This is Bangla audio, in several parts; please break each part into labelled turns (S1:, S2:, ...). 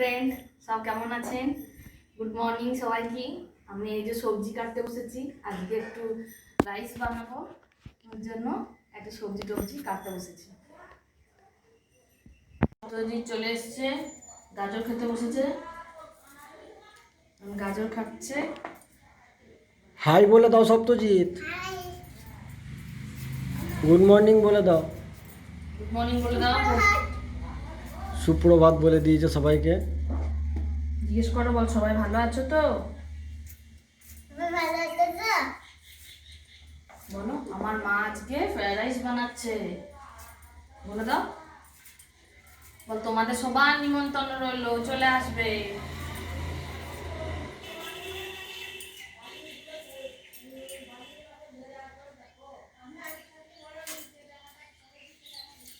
S1: ফ্রেন্ড, সব কেমন আছেন? গুড মর্নিং সবাইকে। আমি এই যে সবজি কাটতে বসেছি, আজকে একটু রাইস বানাবো, ওর জন্য একটা সবজি টবজি কাটতে বসেছি। সবজি চলে এসছে, গাজর খেতে বসেছে, গাজর খাচ্ছে।
S2: হাই বলে দাও সপ্তজিৎ। গুড মর্নিং বলে দাও।
S1: গুড মর্নিং বলে দাও।
S2: সুপ্রভাত বলে দিয়েছে সবাইকে।
S1: জিজ্ঞেস করো, বল সবাই ভালো আছো তো? বলো, আমার মা আজকে ফ্রাইড রাইস বানাচ্ছে, বলে দাও। বল, তোমাদের সবার নিমন্ত্রণ রইলো, চলে আসবে।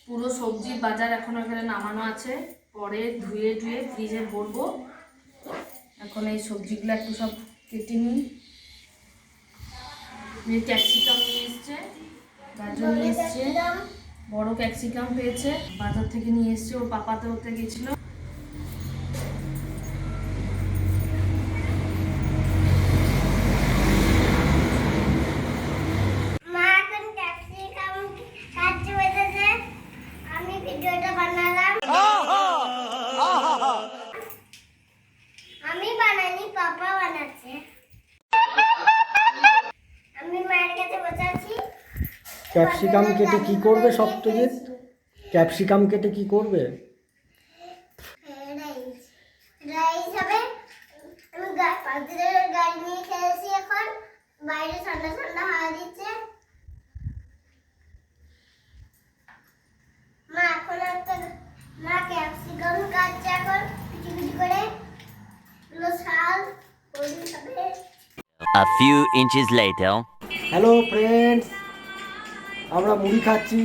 S1: পুরো সবজির বাজার এখনো এখানে নামানো আছে, পরে ধুয়ে ধুয়ে ফ্রিজে ভরবো। এখন এই সবজিগুলো একটু সব কেটে নিই। ক্যাপসিকাম নিয়ে এসছে, গাজর নিয়ে এসছে, বড় ক্যাপসিকাম পেয়েছে, বাজার থেকে নিয়ে এসছে, ওর পাপাতে ওতে গেছিল।
S3: আমি বানাইনি, পাপা বানাচ্ছে। আমি মায়ের কাছে বসে আছি।
S2: ক্যাপসিকাম কেটে কি করবে সপ্তজিৎ? ক্যাপসিকাম কেটে কি করবে?
S3: রাইস রাইস হবে। আমি পাখিদের গাড়ি নিয়ে খেয়েছি, এখন বাইরে ঠান্ডা ঠান্ডা হাওয়া দিচ্ছে। মা এখন একটা মা ক্যাপসিকাম কাটছে এখন কুচি কুচি করে, এগুলো শাল হলুদ হবে।
S4: A few inches later.
S2: Hello friends, আমরা মুড়ি খাচ্ছি।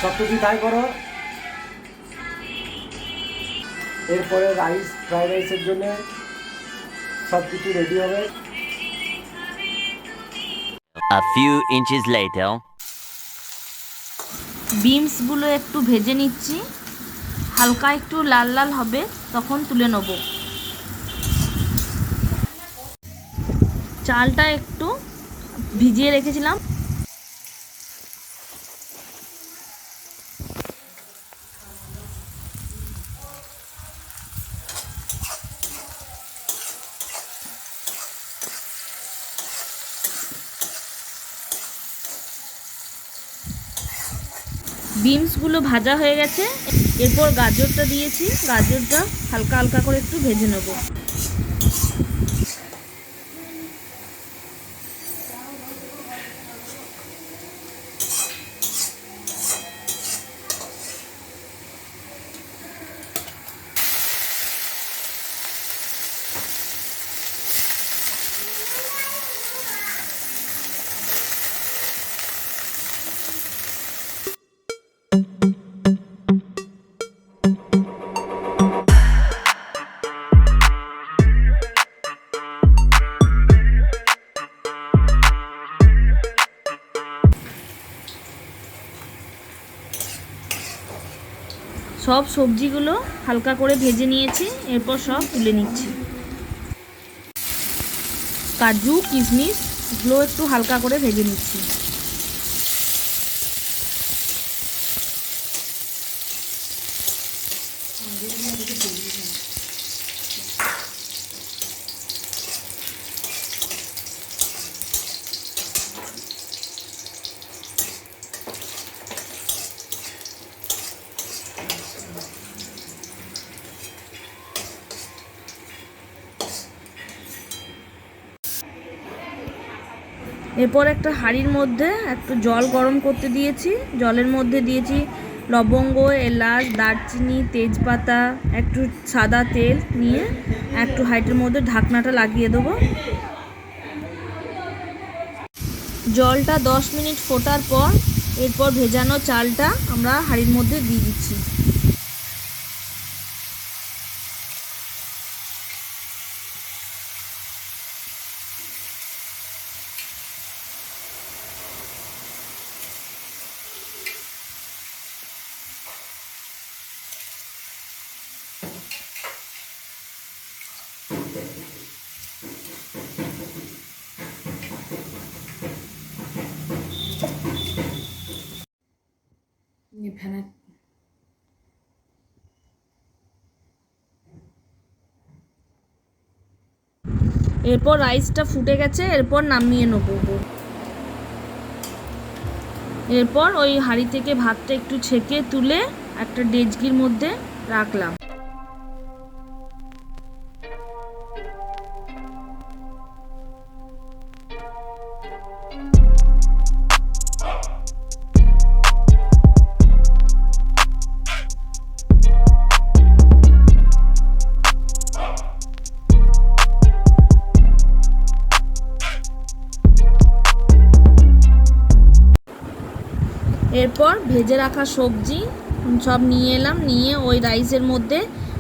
S2: সপ্তজিৎ হাই করো। এরপরে রাইস, ফ্রাইড রাইসের জন্য সব কিছু রেডি হবে।
S4: A few inches later.
S1: বিনসগুলো একটু ভেজে নিচ্ছি, হালকা একটু লাল লাল হবে, তখন তুলে নেব। চালটা একটু ভিজিয়ে রেখেছিলাম। বিনসগুলো ভাজা হয়ে গেছে, এরপর গাজরটা দিয়েছি, গাজরটা হালকা হালকা করে একটু ভেজে নেব। সব সবজিগুলো হালকা করে ভেজে নিয়েছি, এরপর সব তুলে নিচ্ছি। কাজু কিশমিশ এগুলো একটু হালকা করে ভেজে নিচ্ছি। এরপর একটা হাঁড়ির মধ্যে একটু জল গরম করতে দিয়েছি, জলের মধ্যে দিয়েছি লবঙ্গ, এলাচ, দারচিনি, তেজপাতা, একটু সাদা তেল নিয়ে একটু হাঁড়ির মধ্যে ঢাকনাটা লাগিয়ে দেবো। জলটা 10 মিনিট ফোটার পর এরপর ভেজানো চালটা আমরা হাঁড়ির মধ্যে দিয়ে দিচ্ছি। এখানে এরপর রাইসটা ফুটে গেছে, এরপর নামিয়ে নেবো। এরপর ওই হাঁড়ি থেকে ভাতটা একটু ছেঁকে তুলে একটা ডেচকির মধ্যে রাখলাম। এরপর ভেজে রাখা সবজি সব নিয়ে এলাম, নিয়ে ওই রাইসের মধ্যে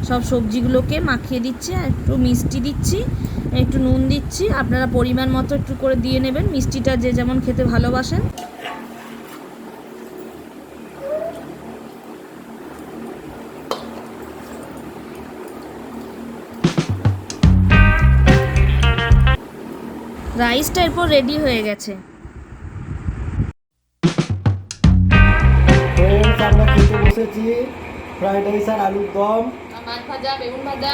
S1: সব সবজিগুলোকে মাখিয়ে দিচ্ছি, আর একটু মিষ্টি দিচ্ছি, একটু নুন দিচ্ছি, আপনারা পরিমাণ মতো একটু করে দিয়ে নেবেন, মিষ্টিটা যে যেমন খেতে ভালোবাসেন। রাইসটা এরপর রেডি হয়ে গেছে।
S2: ফ্রেন্ডস, আমরা খেতে বসেছি ফ্রাইড রাইস আর আলুর দম,
S1: মাছ ভাজা, বেগুন ভাজা।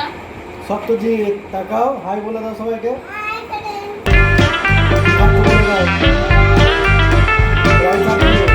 S2: সত্যজিৎ তাকাও, হাই বলে দাও সবাইকে।
S3: হাই করেন।
S2: রাইস আর